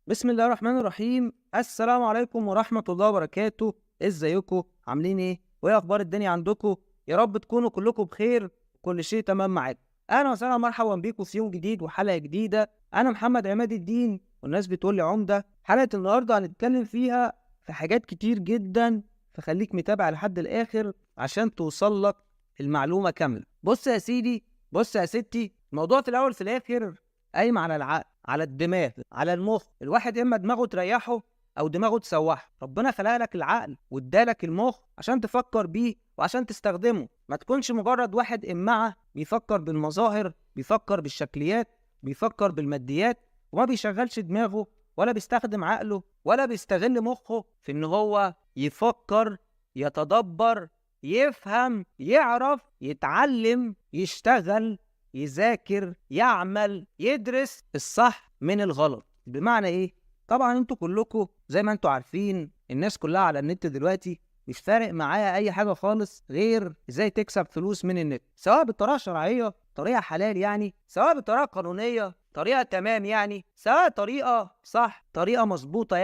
بسم الله الرحمن الرحيم. السلام عليكم ورحمة الله وبركاته. ازيكم؟ عاملين ايه؟ وايه اخبار الدنيا عندكم؟ يا رب تكونوا كلكم بخير وكل شيء تمام معاكم. اهلا وسهلا مرحبا بيكم في يوم جديد وحلقة جديدة. انا محمد عماد الدين والناس بتقول لي عمدة. حلقة النهاردة هنتكلم فيها في حاجات كتير جدا، فخليك متابع لحد الاخر عشان توصل لك المعلومة كاملة. بص يا سيدي، بص يا ستي، الموضوع في الاول في الاخر قايم على العقل، على الدماغ، على المخ. الواحد اما دماغه تريحه او دماغه تسوحه. ربنا خلق لك العقل وادالك المخ عشان تفكر بيه وعشان تستخدمه. ما تكونش مجرد واحد امعة بيفكر بالمظاهر، بيفكر بالشكليات، بيفكر بالماديات، وما بيشغلش دماغه ولا بيستخدم عقله ولا بيستغل مخه في ان هو يفكر، يتدبر، يفهم، يعرف، يتعلم، يشتغل، يذاكر، يعمل، يدرس الصح من الغلط. بمعنى ايه؟ طبعا انتوا كلكم زي ما انتوا عارفين، الناس كلها على النت دلوقتي، مش فارق معايا اي حاجه خالص غير ازاي تكسب فلوس من النت، سواء بطريقه شرعيه، طريقه حلال يعني، سواء بطريقه قانونيه، طريقه تمام يعني، سواء طريقه صح، طريقه مظبوطه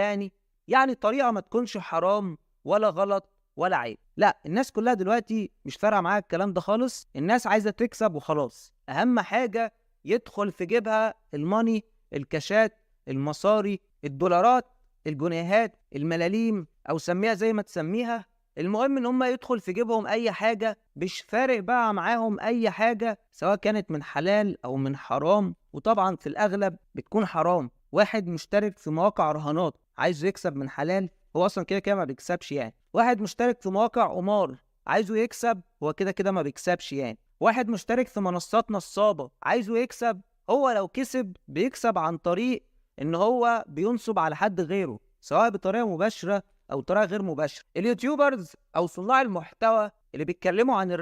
يعني طريقه ما تكونش حرام ولا غلط ولا عيب. لا، الناس كلها دلوقتي مش فارقه معاها الكلام ده خالص. الناس عايزه تكسب وخلاص. اهم حاجه يدخل في جيبها الماني، الكاشات، المصاري، الدولارات، الجنيهات، الملاليم، او سميها زي ما تسميها. المهم ان هم يدخل في جيبهم اي حاجه، مش فارق بقى معاهم اي حاجه سواء كانت من حلال او من حرام. وطبعا في الاغلب بتكون حرام. واحد مشترك في مواقع رهانات عايزه يكسب من حلال، هو اصلا كده كده ما بيكسبش يعني. واحد مشترك في مواقع قمار عايزه يكسب، هو كده كده ما بيكسبش يعني. واحد مشترك في منصات نصابة عايزه يكسب، هو لو كسب بيكسب عن طريق ان هو بينصب على حد غيره، سواء بطريقة مباشرة او طريقة غير مباشرة. اليوتيوبرز او صناع المحتوى اللي بيتكلموا عن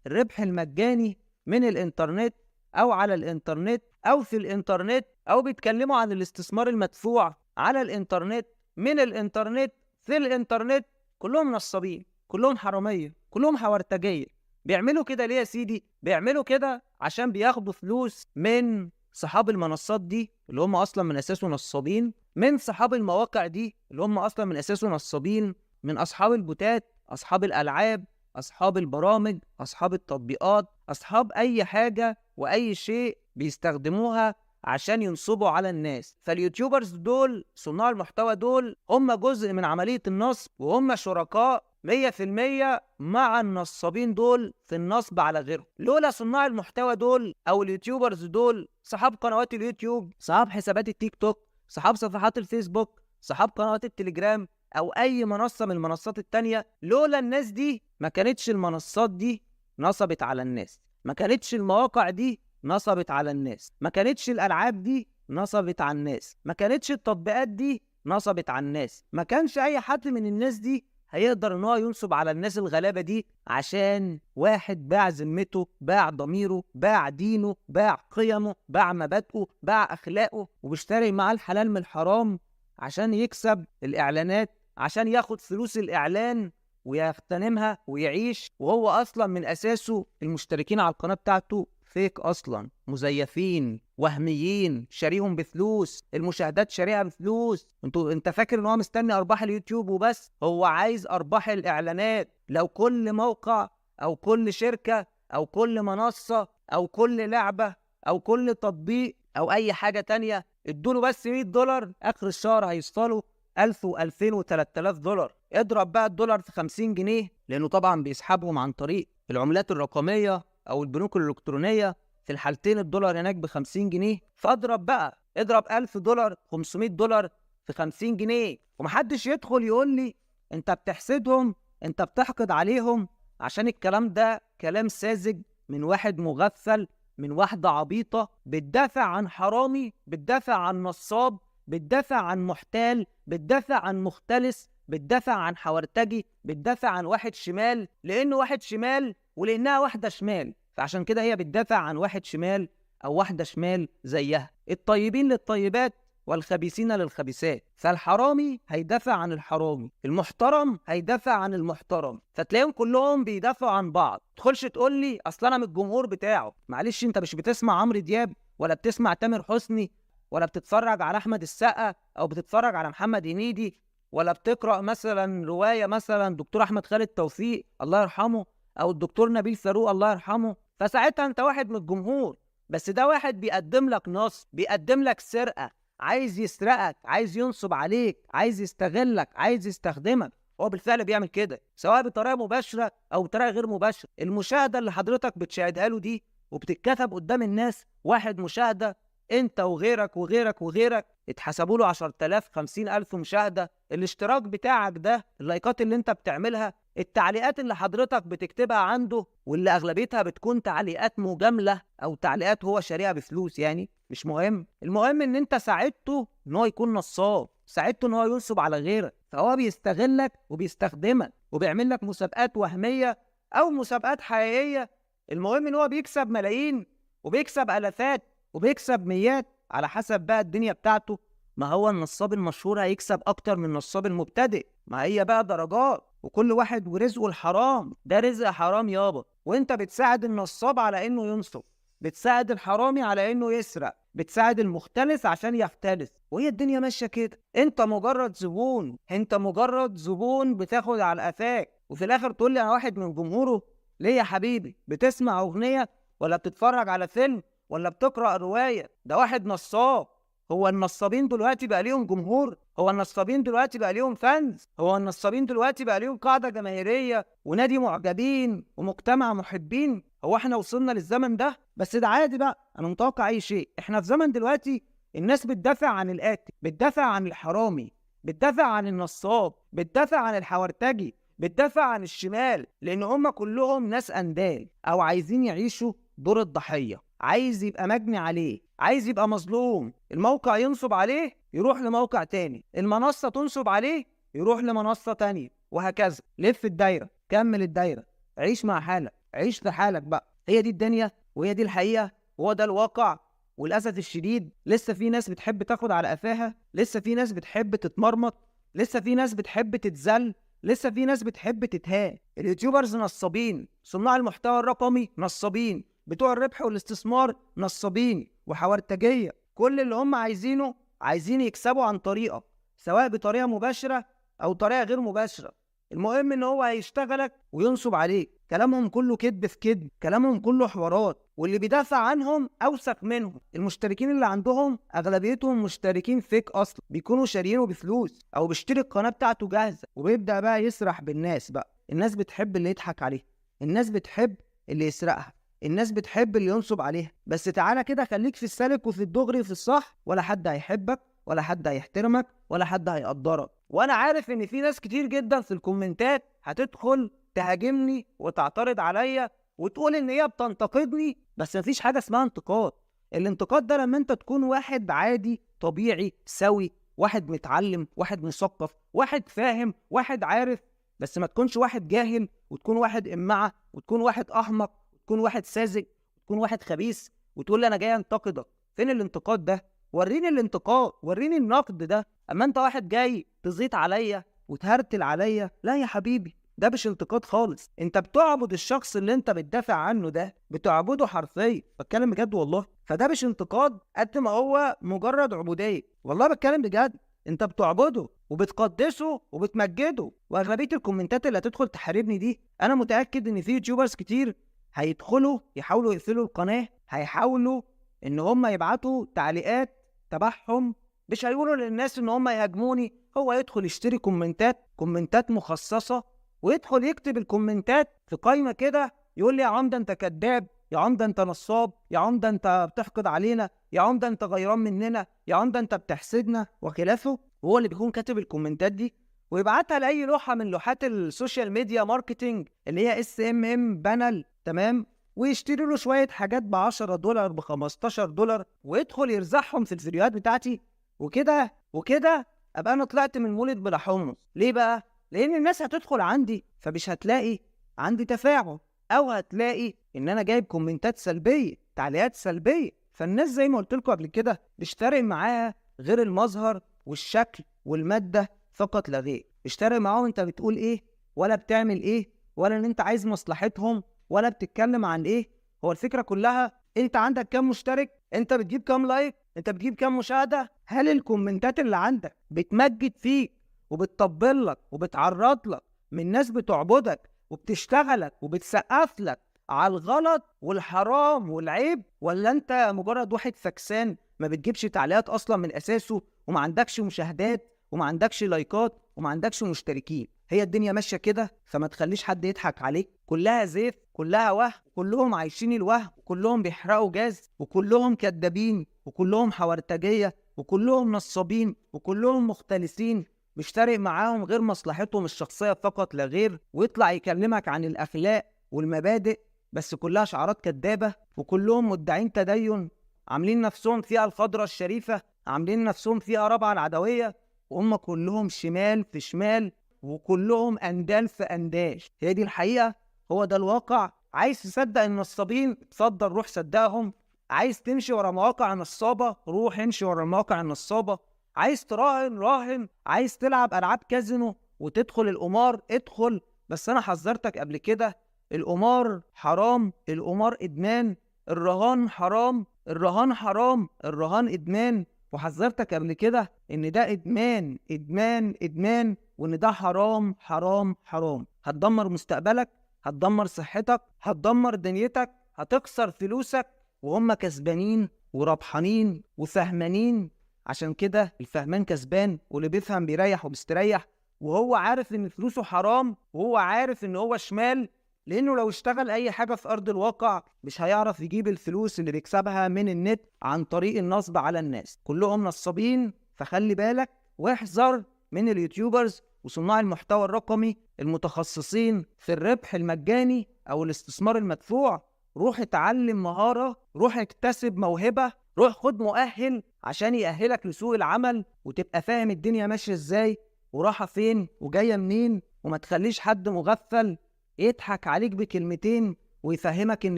الربح المجاني من الانترنت او على الانترنت او في الانترنت، او بيتكلموا عن الاستثمار المدفوع على الانترنت، من الانترنت، في الانترنت، كلهم نصابين، كلهم حرامية، كلهم حورتجية. بيعملوا كده ليه يا سيدي؟ بيعملوا كده عشان بياخدوا فلوس من صحاب المنصات دي اللي هم اصلا من اساسه نصابين، من صحاب المواقع دي اللي هم اصلا من اساسه نصابين، من اصحاب البوتات، اصحاب الالعاب، اصحاب البرامج، اصحاب التطبيقات، اصحاب اي حاجة واي شيء بيستخدموها عشان ينصبوا على الناس. فاليوتيوبرز دول، صناع المحتوى دول، هم جزء من عملية النصب، وهم شركاء 100% مع النصابين دول في النصب على غيرهم. لولا صناع المحتوى دول او اليوتيوبرز دول، صحاب قنوات اليوتيوب، صحاب حسابات التيك توك، صحاب صفحات الفيسبوك، صحاب قنوات التليجرام، او اي منصة من المنصات التانية، لولا الناس دي ما كانتش المنصات دي نصبت على الناس، ما كانتش المواقع دي نصبت على الناس، ما كانتش الالعاب دي نصبت على الناس، ما كانتش التطبيقات دي نصبت على الناس، ما كانش اي حد من الناس دي هيقدر ان هو ينصب على الناس الغلابه دي، عشان واحد باع ذمته، باع ضميره، باع دينه، باع قيمه، باع مبادئه، باع اخلاقه، وبيشتري معاه الحلال من الحرام عشان يكسب الاعلانات، عشان ياخد فلوس الاعلان ويغتنمها ويعيش، وهو اصلا من اساسه المشتركين على القناه بتاعته فيك، اصلا مزيفين، وهميين، شاريهم بفلوس، المشاهدات شاريها بفلوس. انت فاكر ان هو مستني ارباح اليوتيوب وبس؟ هو عايز ارباح الاعلانات. لو كل موقع او كل شركة او كل منصة او كل لعبة او كل تطبيق او اي حاجة تانية ادوله بس $100، اخر الشهر هيوصلوا 1000 و2000 و3000 دولار. اضرب بقى الدولار في 50 جنيه، لانه طبعا بيسحبهم عن طريق العملات الرقمية او البنوك الالكترونية. في الحالتين الدولار هناك ب 50 جنيه، فاضرب بقى، اضرب $1000، $500 في 50 جنيه. ومحدش يدخل يقول لي انت بتحسدهم، انت بتحقد عليهم، عشان الكلام ده كلام ساذج من واحد مغفل، من واحدة عبيطة بتدافع عن حرامي، بتدافع عن نصاب، بتدافع عن محتال، بتدافع عن مختلس، بتدافع عن حورتجي، بتدافع عن واحد شمال لانه واحد شمال ولانها واحدة شمال، فعشان كده هي بتدافع عن واحد شمال او واحدة شمال زيها. الطيبين للطيبات والخبيثين للخبيثات. فالحرامي هيدافع عن الحرامي، المحترم هيدافع عن المحترم، فتلاقيهم كلهم بيدافعوا عن بعض. تدخلش تقول لي اصل انا من الجمهور بتاعه. معلش، انت مش بتسمع عمرو دياب ولا بتسمع تامر حسني ولا بتتفرج على احمد السقا او بتتفرج على محمد هنيدي، ولا بتقرا مثلا روايه مثلا دكتور احمد خالد توفيق الله يرحمه او الدكتور نبيل فاروق الله يرحمه، فساعتها انت واحد من الجمهور. بس ده واحد بيقدم لك نصب، بيقدم لك سرقه، عايز يسرقك، عايز ينصب عليك، عايز يستغلك، عايز يستخدمك. هو بالفعل بيعمل كده سواء بطريقه مباشره او بطريقه غير مباشره. المشاهده اللي حضرتك بتشاهدها له دي وبتتكتب قدام الناس، واحد مشاهده، انت وغيرك وغيرك وغيرك اتحسبوا له 10,000 50,000 مشاهده. الاشتراك بتاعك ده، اللايكات اللي انت بتعملها، التعليقات اللي حضرتك بتكتبها عنده واللي اغلبيتها بتكون تعليقات مجامله او تعليقات هو شاريها بفلوس، يعني مش مهم. المهم ان انت ساعدته ان هو يكون نصاب، ساعدته ان هو ينصب على غيرك، فهو بيستغلك وبيستخدمك وبيعمل لك مسابقات وهميه او مسابقات حقيقيه. المهم ان هو بيكسب ملايين وبيكسب الافات وبيكسب ميات على حسب بقى الدنيا بتاعته. ما هو النصاب المشهور هيكسب اكتر من النصاب المبتدئ، ما هي بقى درجات وكل واحد ورزقه الحرام. ده رزق حرام يابا، وانت بتساعد النصاب على انه ينصب، بتساعد الحرامي على انه يسرق، بتساعد المختلس عشان يختلس، وهي الدنيا ماشيه كده. انت مجرد زبون، انت مجرد زبون بتاخد على قفاك، وفي الاخر تقول لي انا واحد من جمهوره. ليه يا حبيبي؟ بتسمع اغنيه ولا بتتفرج على فيلم ولا بتقرا روايه؟ ده واحد نصاب. هو النصابين دلوقتي بقى ليهم جمهور؟ هو النصابين دلوقتي بقى ليهم فانز؟ هو النصابين دلوقتي بقى ليهم قاعده جماهيريه ونادي معجبين ومجتمع محبين؟ هو احنا وصلنا للزمن ده؟ بس ده عادي بقى، انا متوقع اي شيء. احنا في زمن دلوقتي الناس بتدافع عن القاتل، بتدافع عن الحرامي، بتدافع عن النصاب، بتدافع عن الحورتجي، بتدافع عن الشمال، لان هم كلهم ناس اندال او عايزين يعيشوا دور الضحيه. عايز يبقى مجني عليه، عايز يبقى مظلوم. الموقع ينصب عليه يروح لموقع تاني، المنصه تنصب عليه يروح لمنصه تانيه، وهكذا. لف الدايره، كمل الدايره، عيش مع حالك، عيش في حالك بقى. هي دي الدنيا وهي دي الحقيقه وهو ده الواقع. وللاسف الشديد لسه في ناس بتحب تاخد على قفاها، لسه في ناس بتحب تتمرمط، لسه في ناس بتحب تتذل، لسه في ناس بتحب تتهان. اليوتيوبرز نصابين، صناع المحتوى الرقمي نصابين، بتوع الربح والاستثمار نصابين وحورتجيه. كل اللي هم عايزينه عايزين يكسبوا عن طريقه، سواء بطريقه مباشره او طريقه غير مباشره. المهم ان هو هيشتغلك وينصب عليك. كلامهم كله كذب في كذب، كلامهم كله حوارات، واللي بيدافع عنهم اوسخ منهم. المشتركين اللي عندهم اغلبيتهم مشتركين فيك اصلا، بيكونوا شاريينه بفلوس او بيشتري القناه بتاعته جاهزه، وبيبدا بقى يسرح بالناس. بقى الناس بتحب اللي يضحك عليها، الناس بتحب اللي يسرقها، الناس بتحب اللي ينصب عليها. بس تعالى كده خليك في السالك وفي الدغري وفي الصح، ولا حد هيحبك ولا حد هيحترمك ولا حد هيقدرك. وانا عارف ان في ناس كتير جدا في الكومنتات هتدخل تهاجمني وتعترض عليا وتقول ان هي بتنتقدني، بس مفيش حاجه اسمها انتقاد. الانتقاد ده لما انت تكون واحد عادي طبيعي سوي، واحد متعلم، واحد مثقف، واحد فاهم، واحد عارف. بس ما تكونش واحد جاهل وتكون واحد امعه وتكون واحد احمق وتكون واحد ساذج وتكون واحد خبيث وتقول لي انا جاي انتقدك. فين الانتقاد ده؟ وريني الانتقاد، وريني النقد ده. اما انت واحد جاي تزيط عليا وتهرتل عليا، لا يا حبيبي، ده مش انتقاد خالص. انت بتعبد الشخص اللي انت بتدافع عنه ده، بتعبده حرفيا، بتكلم بجد والله. فده مش انتقاد قد ما هو مجرد عبوديه، والله بتكلم بجد. انت بتعبده وبتقدسه وبتمجده. واغلبيه الكومنتات اللي هتدخل تحاربني دي، انا متاكد ان في يوتيوبرز كتير هيدخلوا يحاولوا يقفلوا القناه، هيحاولوا ان هم يبعتوا تعليقات تبعهم، مش هيقولوا للناس ان هم يهاجموني. هو يدخل يشتري كومنتات مخصصه، ويدخل يكتب الكومنتات في قائمه كده، يقول لي يا عمده انت كذاب، يا عمده انت نصاب، يا عمده انت بتحقد علينا، يا عمده انت غيران مننا، يا عمده انت بتحسدنا وخلافه. وهو اللي بيكون كاتب الكومنتات دي ويبعتها لاي لوحه من لوحات السوشيال ميديا ماركتينج اللي هي SMM بانل، تمام، ويشتري له شويه حاجات ب$10 ب$15 ويدخل يرزعهم في الفيديوهات بتاعتي. وكده ابقى انا طلعت من المولد بلا حمص. ليه بقى؟ لان الناس هتدخل عندي فمش هتلاقي عندي تفاعل، او هتلاقي ان انا جايب كومنتات سلبيه، تعليقات سلبيه. فالناس زي ما قلت لكم قبل كده مش فارق معاها غير المظهر والشكل والماده فقط لا غير. مش فارق معاهم انت بتقول ايه ولا بتعمل ايه، ولا ان انت عايز مصلحتهم ولا بتتكلم عن ايه. هو الفكره كلها انت عندك كام مشترك، انت بتجيب كام لايك، انت بتجيب كام مشاهده، هل الكومنتات اللي عندك بتمجد فيك وبتطبل لك وبتعرض لك من ناس بتعبدك وبتشتغلك وبتسقف لك على الغلط والحرام والعيب، ولا انت مجرد واحد فكسان ما بتجيبش تعليقات اصلا من اساسه وما عندكش مشاهدات وما عندكش لايكات وما عندكش مشتركين؟ هي الدنيا ماشيه كده، فما تخليش حد يضحك عليك. كلها زيف، كلها وهم، كلهم عايشين الوهم، وكلهم بيحرقوا جاز، وكلهم كدابين، وكلهم حورتجيه، وكلهم نصابين، وكلهم مختلسين. مش فارق معاهم غير مصلحتهم الشخصيه فقط لا غير، ويطلع يكلمك عن الاخلاق والمبادئ، بس كلها شعارات كدابه، وكلهم مدعين تدين، عاملين نفسهم فيها الخضره الشريفه، عاملين نفسهم فيها رابعه العدويه، وهم كلهم شمال في شمال، وكلهم اندال في انداش. هي دي الحقيقه، هو ده الواقع. عايز تصدق النصابين؟ اتفضل روح صدقهم. عايز تمشي ورا مواقع نصابه؟ روح امشي ورا المواقع النصابه. عايز تراهن؟ راهن. عايز تلعب العاب كازينو وتدخل القمار؟ ادخل. بس انا حذرتك قبل كده، القمار حرام، القمار ادمان، الرهان حرام، الرهان حرام، الرهان ادمان. وحذرتك قبل كده ان ده ادمان ادمان ادمان، وان ده حرام حرام حرام. هتدمر مستقبلك، هتدمر صحتك، هتدمر دنيتك، هتخسر فلوسك، وهم كسبانين وربحانين وفهمانين. عشان كده الفهمان كسبان، واللي بيفهم بيريح وبيستريح، وهو عارف ان فلوسه حرام، وهو عارف ان هو شمال، لانه لو اشتغل اي حاجه في ارض الواقع مش هيعرف يجيب الفلوس اللي بيكسبها من النت عن طريق النصب على الناس. كلهم نصابين، فخلي بالك واحذر من اليوتيوبرز وصناع المحتوى الرقمي المتخصصين في الربح المجاني او الاستثمار المدفوع. روح اتعلم مهاره، روح اكتسب موهبه، روح خد مؤهل عشان يأهلك لسوق العمل، وتبقى فاهم الدنيا ماشيه ازاي وراحه فين وجايه منين. وما تخليش حد مغفل يضحك عليك بكلمتين ويفهمك ان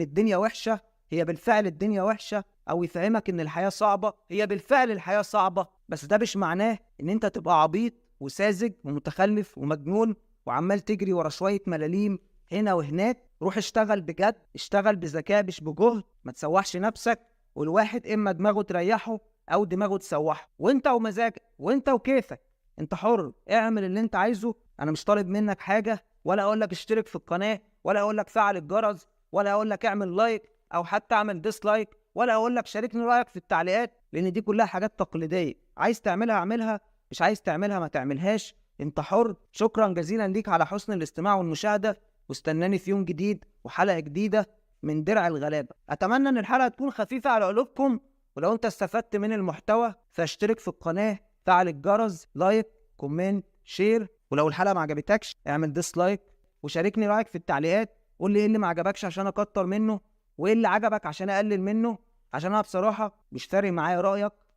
الدنيا وحشة. هي بالفعل الدنيا وحشة، او يفهمك ان الحياة صعبة. هي بالفعل الحياة صعبة، بس ده مش معناه ان انت تبقى عبيط وساذج ومتخلف ومجنون وعمال تجري ورا شوية ملاليم هنا وهناك. روح اشتغل بجد، اشتغل بذكاء مش بجهد، ما تسوحش نفسك. والواحد اما دماغه تريحه او دماغه تسوحه، وانت ومزاجك وانت وكيفك، انت حر، اعمل اللي انت عايزه. انا مش طالب منك حاجة، ولا اقول لك اشترك في القناه، ولا اقول لك فعل الجرس، ولا اقول لك اعمل لايك او حتى اعمل ديسلايك، ولا اقول لك شاركني رايك في التعليقات، لان دي كلها حاجات تقليديه. عايز تعملها اعملها، مش عايز تعملها ما تعملهاش، انت حر. شكرا جزيلا ليك على حسن الاستماع والمشاهده، واستناني في يوم جديد وحلقه جديده من درع الغلابه. اتمنى ان الحلقه تكون خفيفه على قلوبكم، ولو انت استفدت من المحتوى فاشترك في القناه، فعل الجرس، لايك، كومنت، شير. ولو الحلقه ما عجبتكش اعمل ديسلايك، وشاركني رايك في التعليقات. قول لي ايه اللي ما عجبكش عشان اكتر منه، وايه اللي عجبك عشان اقلل منه. عشان انا بصراحه مش فارق معايا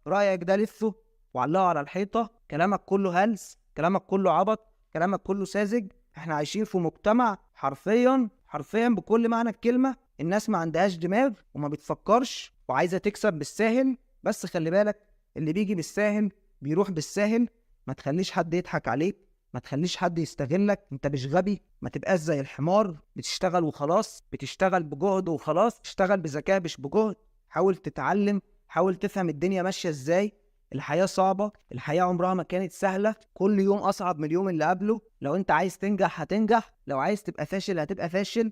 رايك ده لفه وعلقه على الحيطه. كلامك كله هلس، كلامك كله عبط، كلامك كله ساذج. احنا عايشين في مجتمع حرفيا حرفيا بكل معنى الكلمه الناس ما عندهاش دماغ وما بتفكرش وعايزه تكسب بالساهل. بس خلي بالك، اللي بيجي بالساهل بيروح بالساهل. ما تخليش حد يضحك عليك، ما تخليش حد يستغلك. انت مش غبي، ما تبقاش زي الحمار بتشتغل وخلاص، بتشتغل بجهد وخلاص. اشتغل بذكاء مش بجهد. حاول تتعلم، حاول تفهم الدنيا ماشية ازاي. الحياة صعبة، الحياة عمرها ما كانت سهلة، كل يوم أصعب من اليوم اللي قبله. لو انت عايز تنجح هتنجح، لو عايز تبقى فاشل هتبقى فاشل.